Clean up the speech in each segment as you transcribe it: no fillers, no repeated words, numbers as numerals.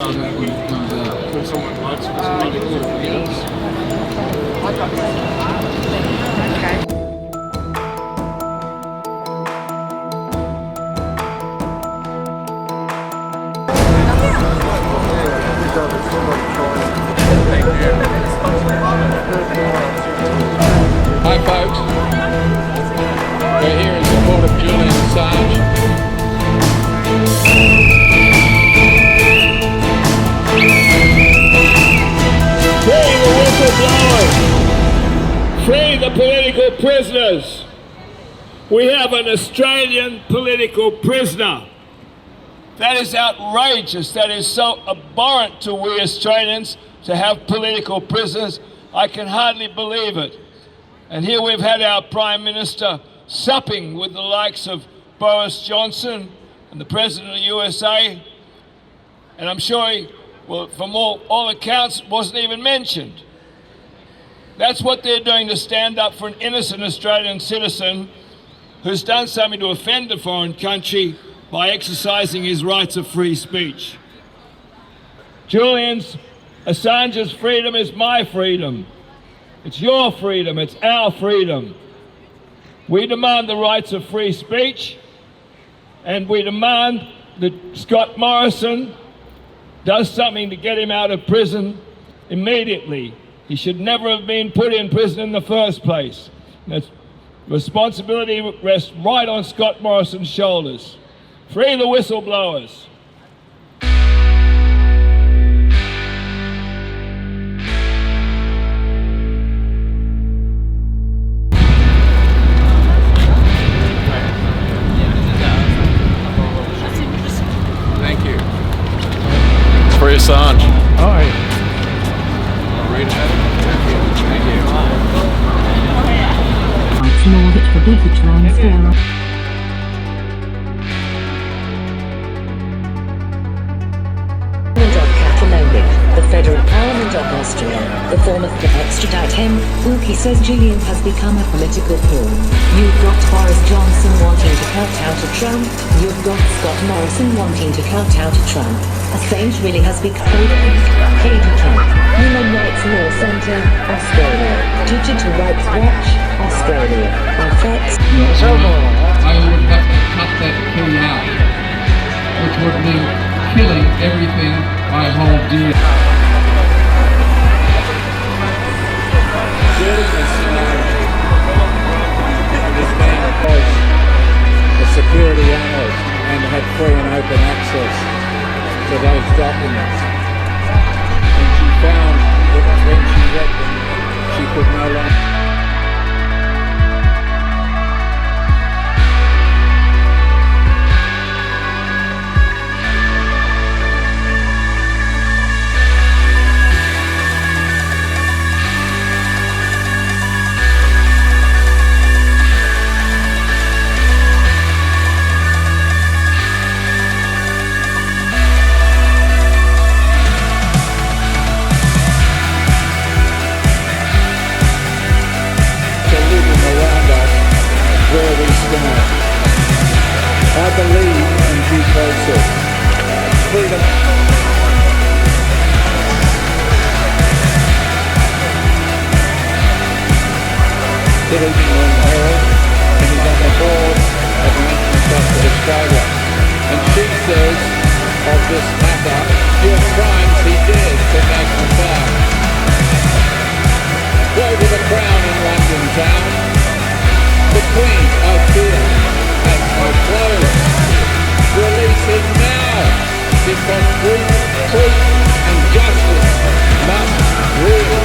When someone votes for somebody who is. Okay. Hi folks, we're here in support of Julian Assange. Free the whistleblowers! Free the political prisoners! We have an Australian political prisoner. That is outrageous. That is so abhorrent to we Australians to have political prisoners. I can hardly believe it. And here we've had our Prime Minister supping with the likes of Boris Johnson and the President of the USA. And I'm sure he, well, from all accounts, wasn't even mentioned. That's what they're doing, to stand up for an innocent Australian citizen who's done something to offend a foreign country by exercising his rights of free speech. Assange's freedom is my freedom. It's your freedom, it's our freedom. We demand the rights of free speech, and we demand that Scott Morrison does something to get him out of prison immediately. He should never have been put in prison in the first place. The responsibility rests right on Scott Morrison's shoulders. Free the whistleblowers. Thank you. Free Assange. All right. Read it. Thank you. It's more that the big transfer. Of Catalonia, the Federal Parliament of Austria, the form of to extradite him. Wilkie says Julian has become a political pawn. You've got Boris Johnson wanting to cut out a Trump. You've got Scott Morrison wanting to cut out a Trump. Assange really has become Katie Camp, Human Rights Law Centre, Australia, Digital Rights Watch, Australia, FX. I would have to cut that key out, which would mean killing everything I hold dear. Julian Assange, this man was a security analyst and had free and open access to those documents. And she found that when she read them, she could no longer. I believe in due process. Freedom. Good evening, Lynn Hall, and he's on the board of the National Trust of Australia. And she says of this matter, your crimes he dares to magnify. Woe to the Crown in London town. The Queen, I fear, has no clothes. Release him now, because truth and justice must rule.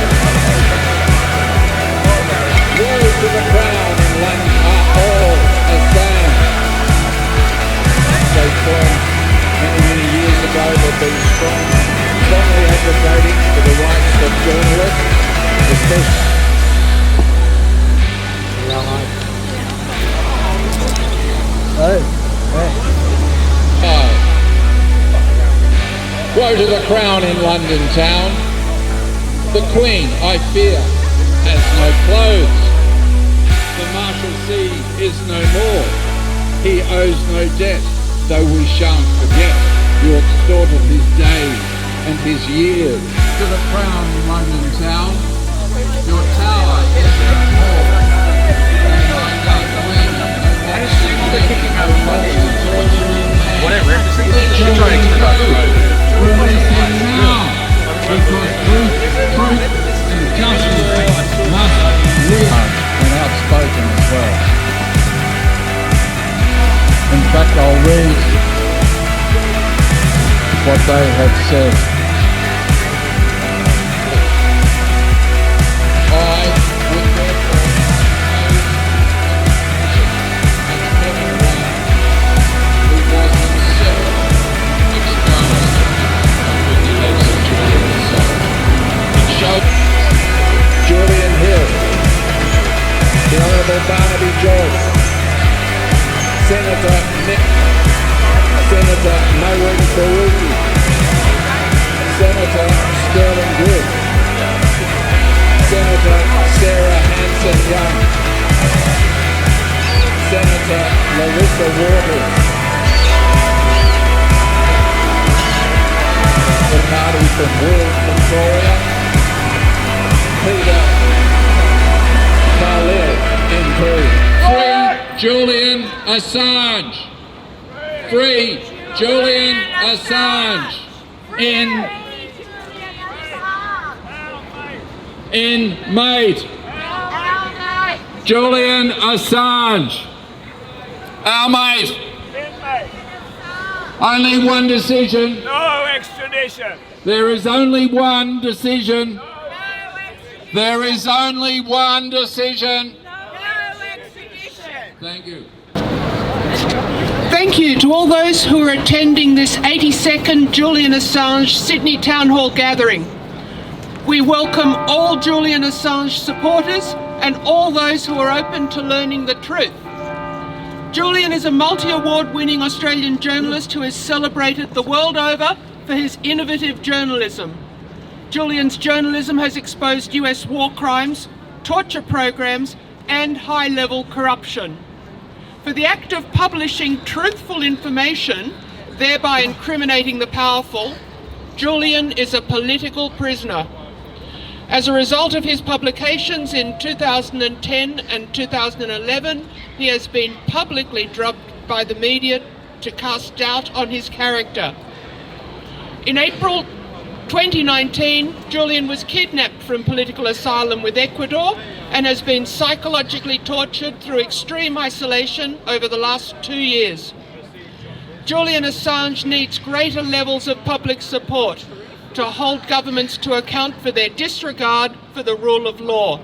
Woe to the Crown in London are all Assange. They formed many years ago. They've been strongly advocating for the rights of journalists, especially. Woe to the Crown in London town. The Queen, I fear, has no clothes. The Marshalsea is no more. He owes no debt, though we shan't forget you extorted his days his years. To the Crown in London Town, your tower is worth more than my God Queen. Whatever. She's trying to Releasing now, because truth and justice must live. And outspoken as well. In fact, I'll read what they have said. I would therefore oppose everyone who was himself exposed with the legs of Julian Assange. It showed Julian Hill, the Honourable Barnaby Joyce, Senator Nick, Senator Maureen Faruqi, Senator Sterling Good, Senator Sarah Hanson-Young, Senator Larissa Waters, the party from World Victoria, Peter Khalil MP. Free Julian Assange! Free Julian Assange! Mate! Julian Assange! Our mate! Only one decision. No extradition. There is only one decision. There is only one decision. Thank you. Thank you to all those who are attending this 82nd Julian Assange Sydney Town Hall gathering. We welcome all Julian Assange supporters and all those who are open to learning the truth. Julian is a multi-award winning Australian journalist who is celebrated the world over for his innovative journalism. Julian's journalism has exposed US war crimes, torture programs and high-level corruption. For the act of publishing truthful information, thereby incriminating the powerful, Julian is a political prisoner. As a result of his publications in 2010 and 2011, he has been publicly drubbed by the media to cast doubt on his character. In April 2019, Julian was kidnapped from political asylum with Ecuador and has been psychologically tortured through extreme isolation over the last 2 years. Julian Assange needs greater levels of public support to hold governments to account for their disregard for the rule of law.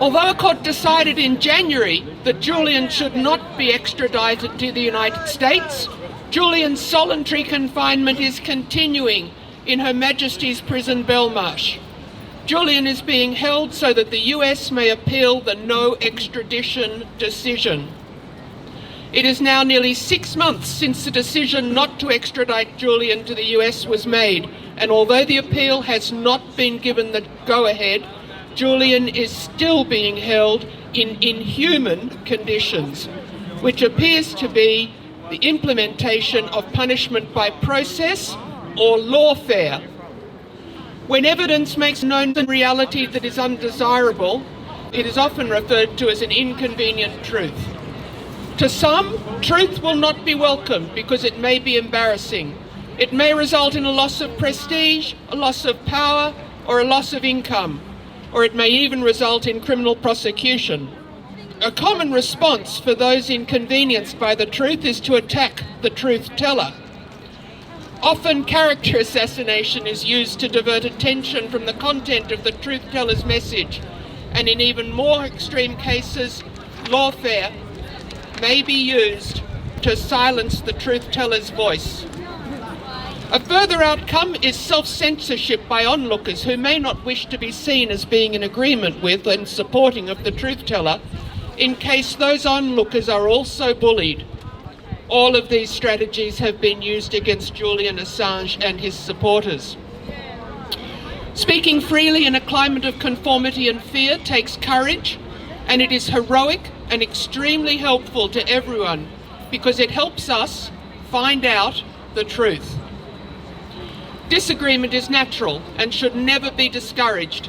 Although a court decided in January that Julian should not be extradited to the United States, Julian's solitary confinement is continuing in Her Majesty's Prison Belmarsh. Julian is being held so that the US may appeal the no extradition decision. It is now nearly 6 months since the decision not to extradite Julian to the US was made, and although the appeal has not been given the go-ahead, Julian is still being held in inhuman conditions, which appears to be the implementation of punishment by process or lawfare. When evidence makes known the reality that is undesirable, it is often referred to as an inconvenient truth. To some, truth will not be welcomed because it may be embarrassing. It may result in a loss of prestige, a loss of power, or a loss of income, or it may even result in criminal prosecution. A common response for those inconvenienced by the truth is to attack the truth teller. Often character assassination is used to divert attention from the content of the truth teller's message, and in even more extreme cases, lawfare may be used to silence the truth teller's voice. A further outcome is self-censorship by onlookers who may not wish to be seen as being in agreement with and supporting of the truth teller, in case those onlookers are also bullied. All of these strategies have been used against Julian Assange and his supporters. Speaking freely in a climate of conformity and fear takes courage, and it is heroic and extremely helpful to everyone because it helps us find out the truth. Disagreement is natural and should never be discouraged.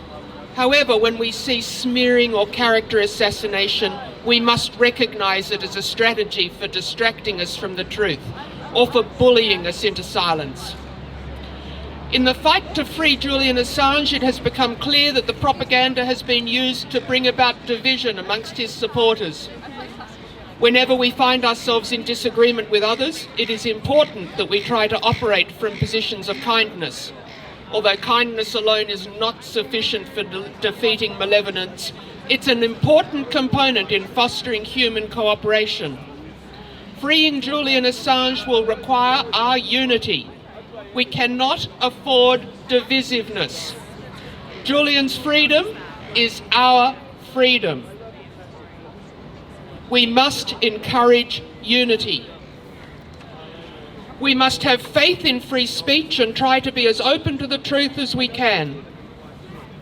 However, when we see smearing or character assassination, we must recognise it as a strategy for distracting us from the truth or for bullying us into silence. In the fight to free Julian Assange, it has become clear that the propaganda has been used to bring about division amongst his supporters. Whenever we find ourselves in disagreement with others, it is important that we try to operate from positions of kindness. Although kindness alone is not sufficient for defeating malevolence, it's an important component in fostering human cooperation. Freeing Julian Assange will require our unity. We cannot afford divisiveness. Julian's freedom is our freedom. We must encourage unity. We must have faith in free speech and try to be as open to the truth as we can.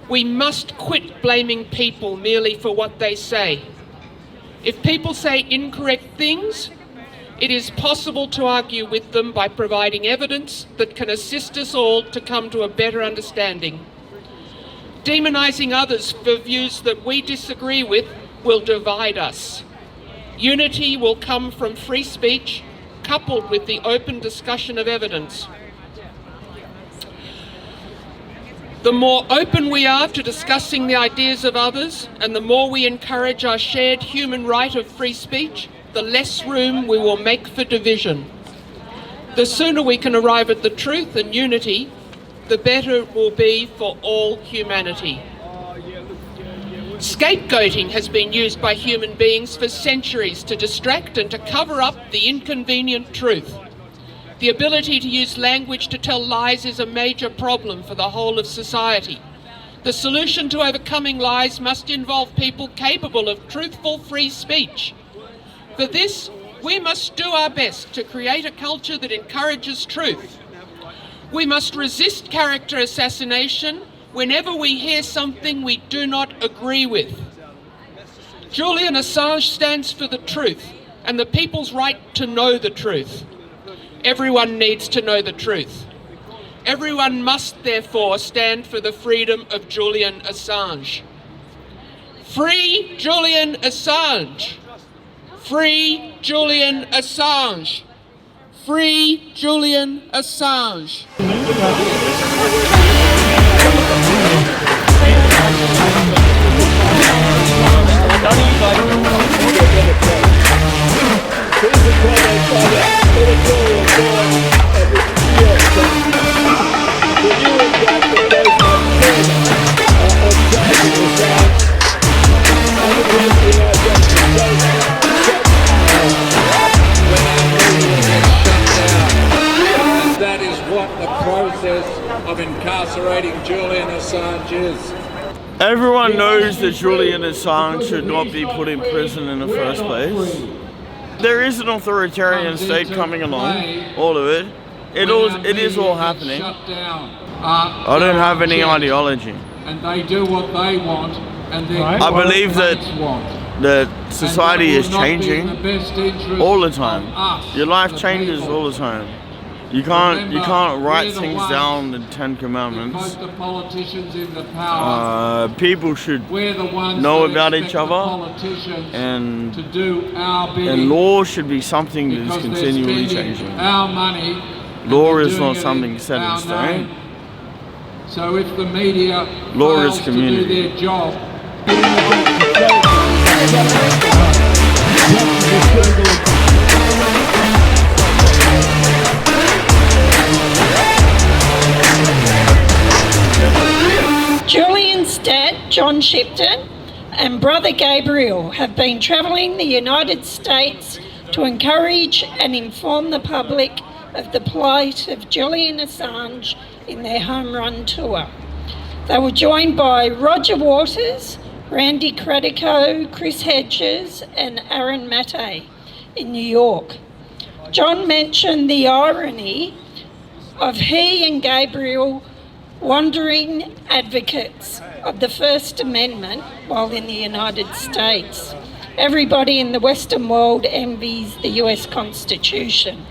We must quit blaming people merely for what they say. If people say incorrect things, it is possible to argue with them by providing evidence that can assist us all to come to a better understanding. Demonising others for views that we disagree with will divide us. Unity will come from free speech, coupled with the open discussion of evidence. The more open we are to discussing the ideas of others, and the more we encourage our shared human right of free speech, the less room we will make for division. The sooner we can arrive at the truth and unity, the better it will be for all humanity. Scapegoating has been used by human beings for centuries to distract and to cover up the inconvenient truth. The ability to use language to tell lies is a major problem for the whole of society. The solution to overcoming lies must involve people capable of truthful free speech. For this, we must do our best to create a culture that encourages truth. We must resist character assassination whenever we hear something we do not agree with. Julian Assange stands for the truth and the people's right to know the truth. Everyone needs to know the truth. Everyone must therefore stand for the freedom of Julian Assange. Free Julian Assange! Free Julian Assange! Free Julian Assange! That is what the process of incarcerating Julian Assange is. Everyone knows that Julian Assange should not be put in prison in the first place. There is an authoritarian state coming along, all of it. It is all happening. I don't have any ideology. And they do what they want, and I believe that society is changing all the time. Your life changes all the time. You can't write things down in the 10 Commandments. The politicians in the power, people should know about each other, and law should be something that is continually changing. Our money. Law is not something set in stone. So if the media law fails is community. to do their job, Julian's dad, John Shipton, and brother Gabriel have been travelling the United States to encourage and inform the public of the plight of Julian Assange in their home run tour. They were joined by Roger Waters, Randy Credico, Chris Hedges and Aaron Mattei in New York. John mentioned the irony of he and Gabriel wandering advocates of the First Amendment while in the United States. Everybody in the Western world envies the US Constitution,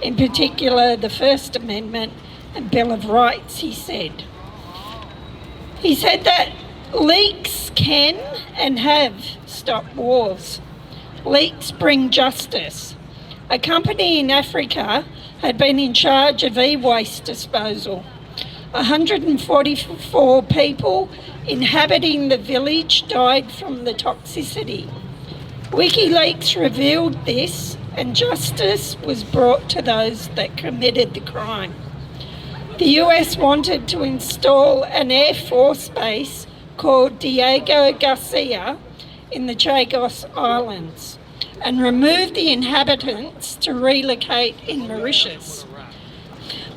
in particular the First Amendment and Bill of Rights, he said. He said that leaks can and have stopped wars. Leaks bring justice. A company in Africa had been in charge of e-waste disposal. 144 people inhabiting the village died from the toxicity. WikiLeaks revealed this, and justice was brought to those that committed the crime. The US wanted to install an Air Force base called Diego Garcia in the Chagos Islands and remove the inhabitants to relocate in Mauritius.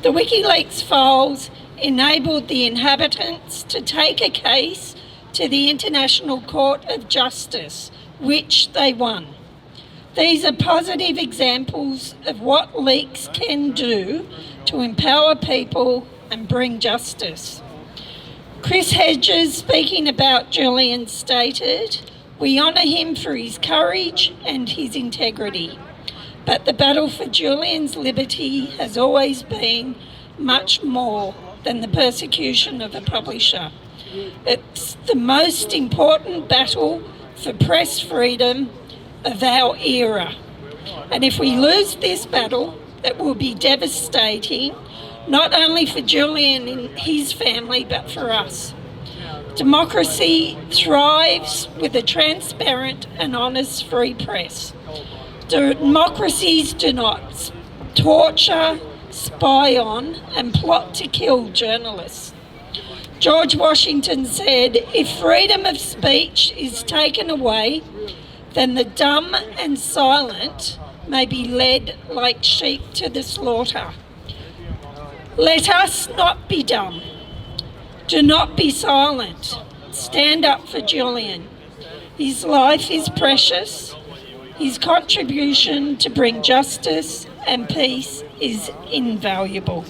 The WikiLeaks files enabled the inhabitants to take a case to the International Court of Justice, which they won. These are positive examples of what leaks can do to empower people and bring justice. Chris Hedges, speaking about Julian, stated, "We honour him for his courage and his integrity, but the battle for Julian's liberty has always been much more than the persecution of a publisher. It's the most important battle for press freedom of our era. And if we lose this battle, it will be devastating, not only for Julian and his family, but for us. Democracy thrives with a transparent and honest free press. Democracies do not torture, spy on, and plot to kill journalists. George Washington said, if freedom of speech is taken away, then the dumb and silent may be led like sheep to the slaughter. Let us not be dumb. Do not be silent. Stand up for Julian. His life is precious. His contribution to bring justice and peace is invaluable.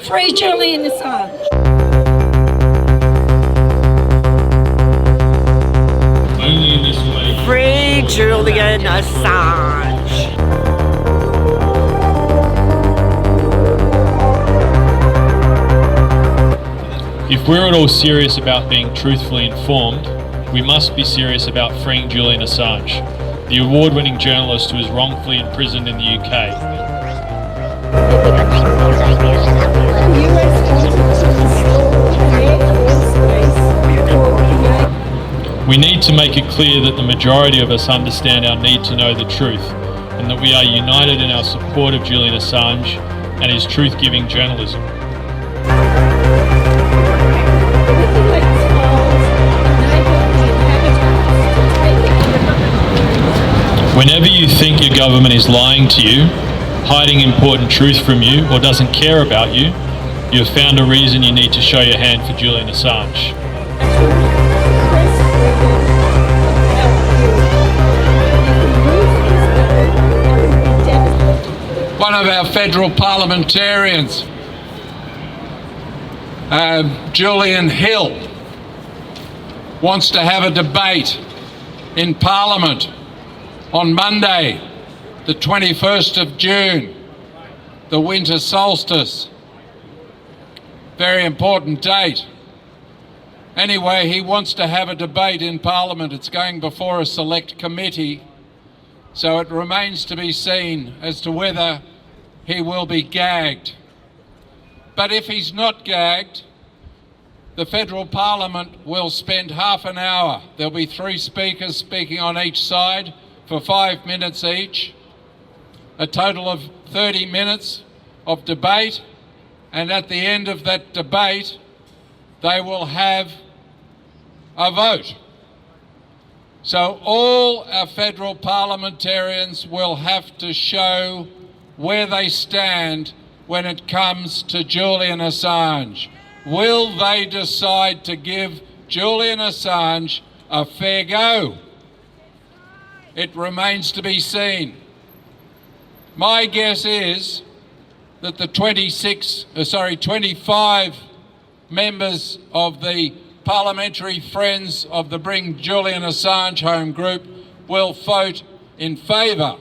Free Julian Assange. Only in this way. Free Julian Assange. If we're at all serious about being truthfully informed, we must be serious about freeing Julian Assange, the award-winning journalist who is wrongfully imprisoned in the UK. We need to make it clear that the majority of us understand our need to know the truth, and that we are united in our support of Julian Assange and his truth-giving journalism. Whenever you think your government is lying to you, hiding important truth from you, or doesn't care about you, you have found a reason you need to show your hand for Julian Assange. One of our federal parliamentarians, Julian Hill, wants to have a debate in Parliament on Monday, the 21st of June, the winter solstice. Very important date. Anyway, he wants to have a debate in Parliament. It's going before a select committee, so it remains to be seen as to whether he will be gagged. But if he's not gagged, the federal parliament will spend half an hour. There'll be 3 speakers speaking on each side for 5 minutes each, a total of 30 minutes of debate, and at the end of that debate, they will have a vote. So all our federal parliamentarians will have to show where they stand when it comes to Julian Assange. Will they decide to give Julian Assange a fair go? It remains to be seen. My guess is that the 25 members of the Parliamentary Friends of the Bring Julian Assange Home group will vote in favour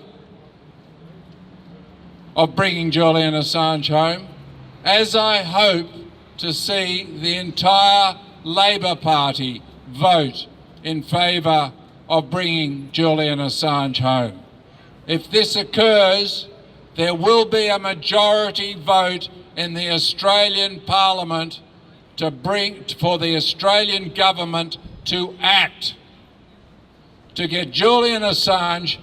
of bringing Julian Assange home. as I hope to see the entire Labor Party vote in favour of bringing Julian Assange home. If this occurs, there will be a majority vote in the Australian Parliament for the Australian government to act, to get Julian Assange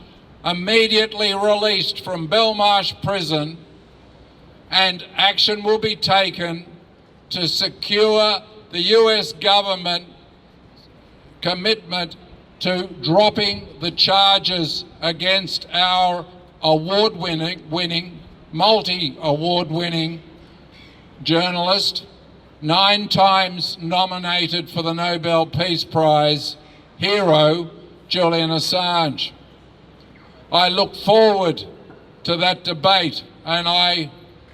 immediately released from Belmarsh prison, and action will be taken to secure the US government commitment to dropping the charges against our multi-award-winning journalist, 9 times nominated for the Nobel Peace Prize hero, Julian Assange. I look forward to that debate, and I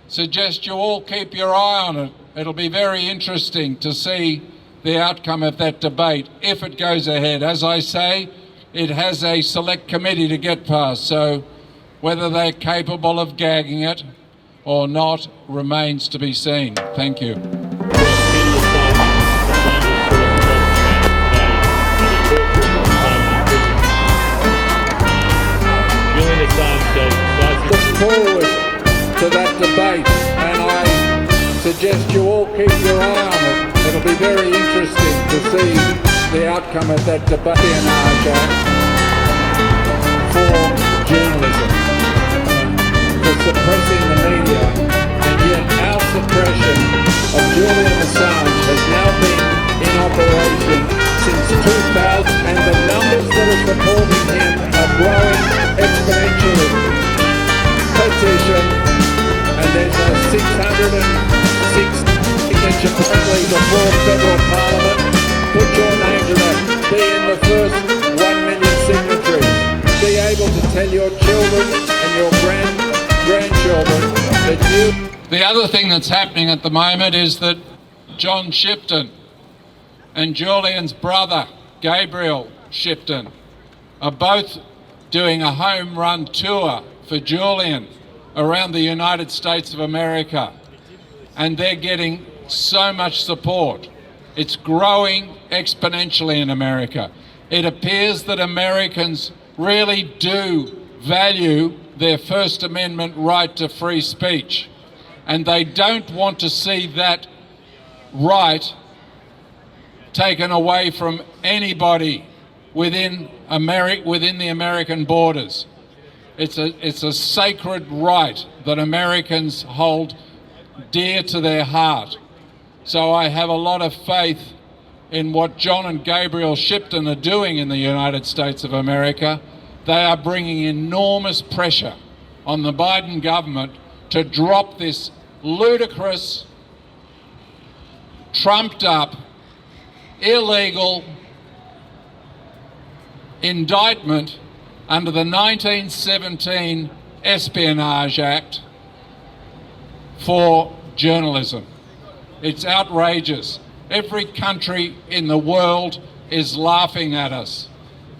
suggest you all keep your eye on it. It'll be very interesting to see the outcome of that debate if it goes ahead. As I say, it has a select committee to get past, so whether they're capable of gagging it or not remains to be seen. Thank you. Look forward to that debate, and I suggest you all keep your eye on it. It'll be very interesting to see the outcome of that debate for journalism, for suppressing the media, and yet our suppression of Julian Assange has now been in operation since 2000, and the numbers that are supporting him are growing exponentially. Petition, and there's a 606 signature currently before federal parliament. Put your name to that. Be in the first 1 million signatories. Be able to tell your children and your grandchildren that you... The other thing that's happening at the moment is that John Shipton and Julian's brother, Gabriel Shipton, are both doing a home run tour for Julian around the United States of America, and they're getting so much support. It's growing exponentially in America. It appears that Americans really do value their First Amendment right to free speech, and they don't want to see that right taken away from anybody within the American borders. It's a sacred right that Americans hold dear to their heart. So I have a lot of faith in what John and Gabriel Shipton are doing in the United States of America. They are bringing enormous pressure on the Biden government to drop this ludicrous, trumped up, illegal indictment under the 1917 Espionage Act for journalism. It's outrageous. Every country in the world is laughing at us.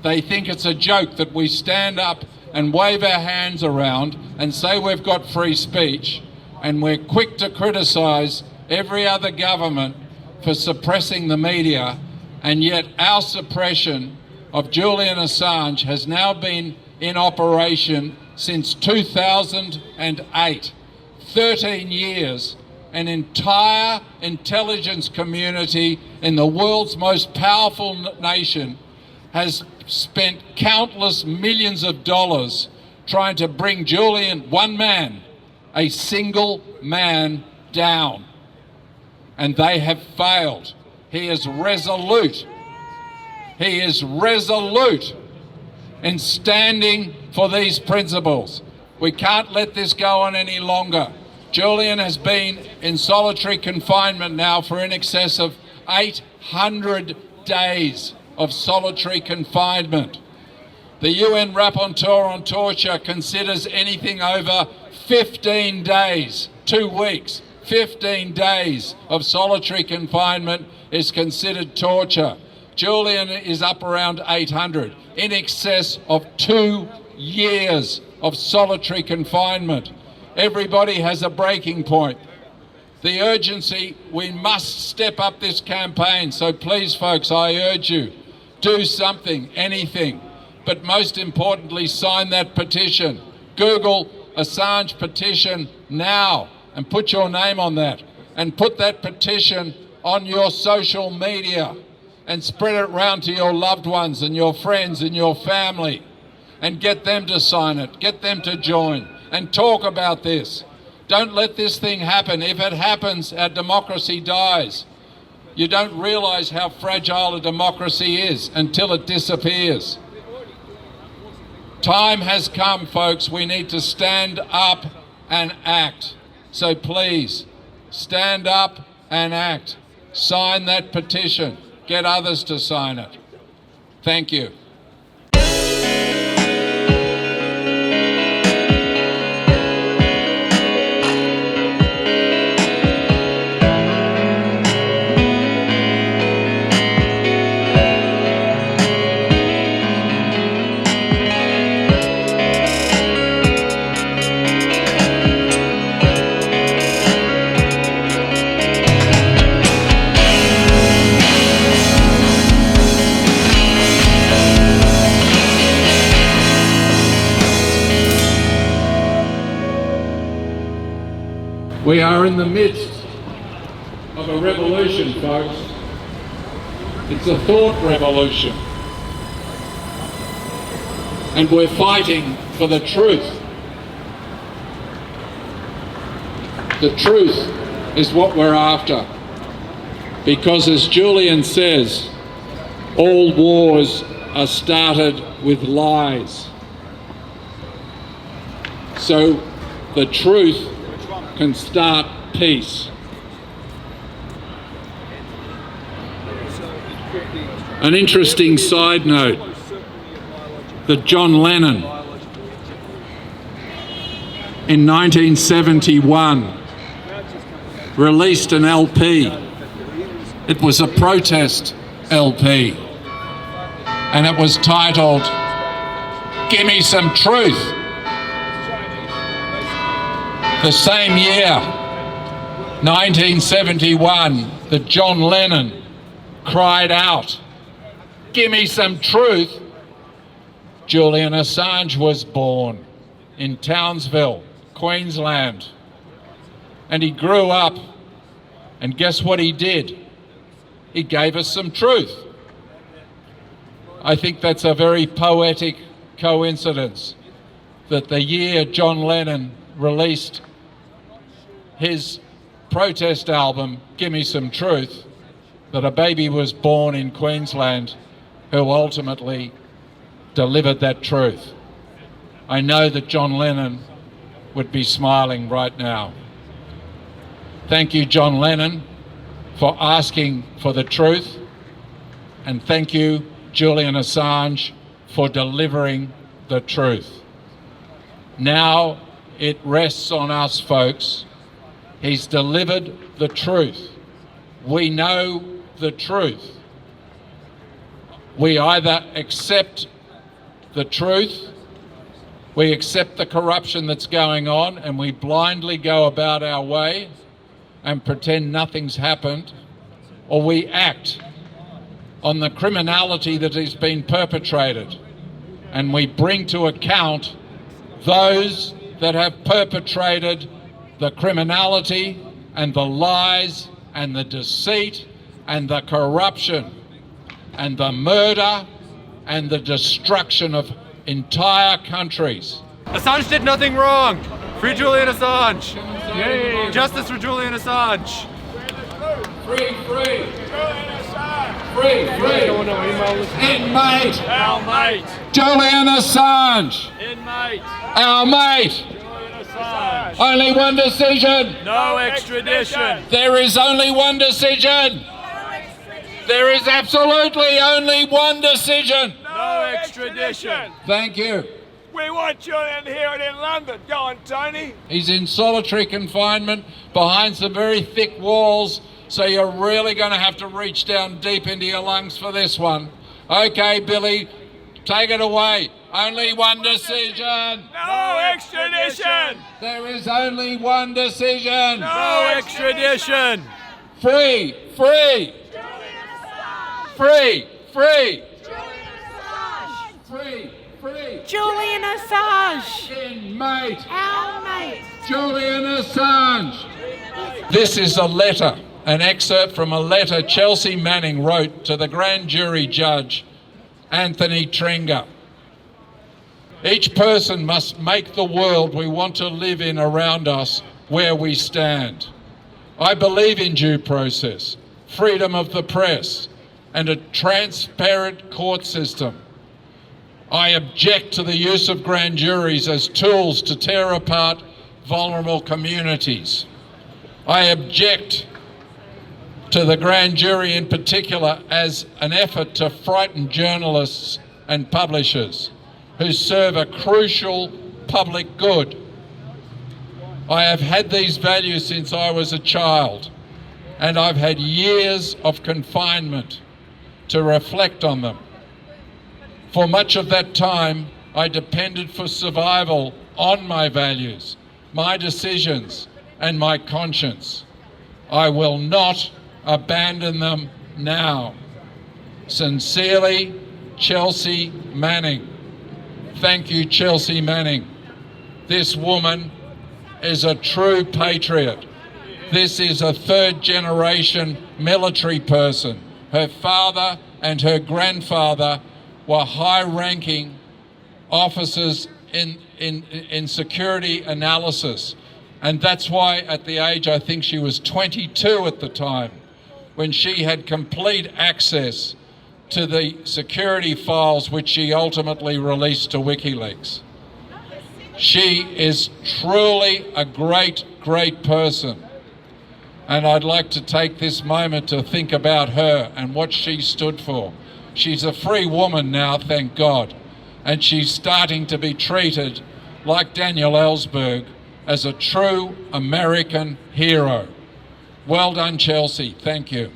They think it's a joke that we stand up and wave our hands around and say we've got free speech, and we're quick to criticise every other government for suppressing the media, and yet our suppression of Julian Assange has now been in operation since 2008. 13 years. An entire intelligence community in the world's most powerful nation has spent countless millions of dollars trying to bring Julian, one man, a single man, down. And they have failed. He is resolute. He is resolute in standing for these principles. We can't let this go on any longer. Julian has been in solitary confinement now for in excess of 800 days of solitary confinement. The UN Rapporteur on Torture considers anything over 15 days, 2 weeks, 15 days of solitary confinement is considered torture. Julian is up around 800, in excess of 2 years of solitary confinement. Everybody has a breaking point. the urgency, we must step up this campaign. So please, folks, I urge you, do something, anything. But most importantly, sign that petition. Google Assange petition now and put your name on that. And put that petition on your social media and spread it around to your loved ones and your friends and your family. And get them to sign it, get them to join and talk about this. Don't let this thing happen. If it happens, our democracy dies. You don't realise how fragile a democracy is until it disappears. Time has come, folks. We need to stand up and act. So please, stand up and act. Sign that petition. Get others to sign it. Thank you. We are in the midst of a revolution, folks. It's a thought revolution. And we're fighting for the truth. The truth is what we're after. Because as Julian says, all wars are started with lies. So the truth can start peace. An interesting side note, that John Lennon in 1971 released an LP. It was a protest LP and it was titled, "Gimme Some Truth." The same year, 1971, that John Lennon cried out, "Gimme some truth," Julian Assange was born in Townsville, Queensland. And he grew up, and guess what he did? He gave us some truth. I think that's a very poetic coincidence that the year John Lennon released his protest album, "Gimme Some Truth," that a baby was born in Queensland who ultimately delivered that truth. I know that John Lennon would be smiling right now. Thank you, John Lennon, for asking for the truth, and thank you, Julian Assange, for delivering the truth. Now it rests on us, folks. He's delivered the truth. We know the truth. We either accept the truth, we accept the corruption that's going on, and we blindly go about our way and pretend nothing's happened, or we act on the criminality that has been perpetrated, and we bring to account those that have perpetrated the criminality and the lies and the deceit and the corruption and the murder and the destruction of entire countries. Assange did nothing wrong. Free Julian Assange. Yay. Justice for Julian Assange. Free, free. Free, free. Inmate. Our mate. Julian Assange. Inmate. Our mate. Assange. Only one decision. No extradition. There is only one decision. There is absolutely only one decision. No extradition. Thank you. We want Julian here and in London. Go on, Tony. He's in solitary confinement behind some very thick walls, so you're really going to have to reach down deep into your lungs for this one. Okay, Billy, take it away. Only one decision. No extradition. There is only one decision. No extradition. Free, free. Free, free. Free, free. Julian Assange. Inmate. Our mate. Julian Assange. This is a letter, an excerpt from a letter Chelsea Manning wrote to the grand jury judge, Anthony Tringa. Each person must make the world we want to live in around us where we stand. I believe in due process, freedom of the press, and a transparent court system. I object to the use of grand juries as tools to tear apart vulnerable communities. I object to the grand jury in particular as an effort to frighten journalists and publishers who serve a crucial public good. I have had these values since I was a child, and I've had years of confinement to reflect on them. For much of that time, I depended for survival on my values, my decisions, and my conscience. I will not abandon them now. Sincerely, Chelsea Manning. Thank you, Chelsea Manning. This woman is a true patriot. This is a third-generation military person. Her father and her grandfather were high-ranking officers in security analysis. And that's why at the age, I think she was 22 at the time, when she had complete access to the security files which she ultimately released to WikiLeaks. She is truly a great, great person. And I'd like to take this moment to think about her and what she stood for. She's a free woman now, thank God. And she's starting to be treated like Daniel Ellsberg as a true American hero. Well done, Chelsea. Thank you.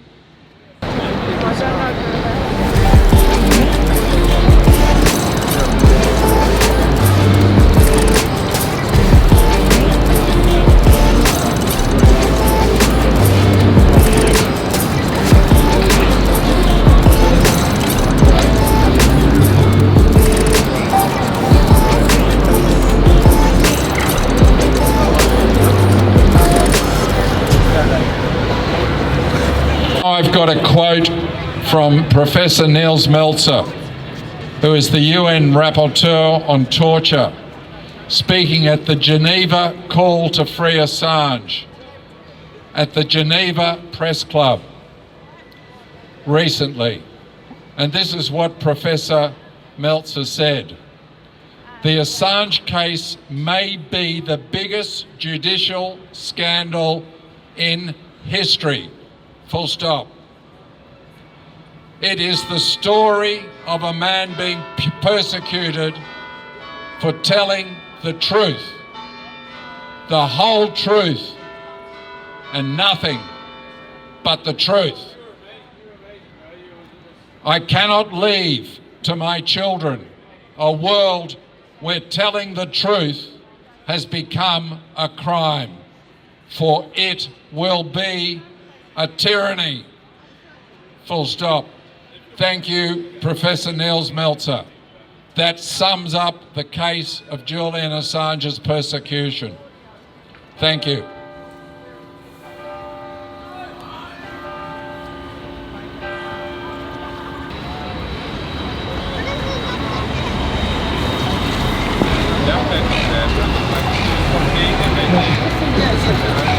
I've got a quote from Professor Nils Melzer, who is the UN Rapporteur on Torture, speaking at the Geneva Call to Free Assange at the Geneva Press Club recently. And this is what Professor Melzer said. The Assange case may be the biggest judicial scandal in history. Full stop. It is the story of a man being persecuted for telling the truth, the whole truth, and nothing but the truth. I cannot leave to my children a world where telling the truth has become a crime, for it will be a tyranny. Full stop. Thank you, Professor Nils Melzer. That sums up the case of Julian Assange's persecution. Thank you. Yes.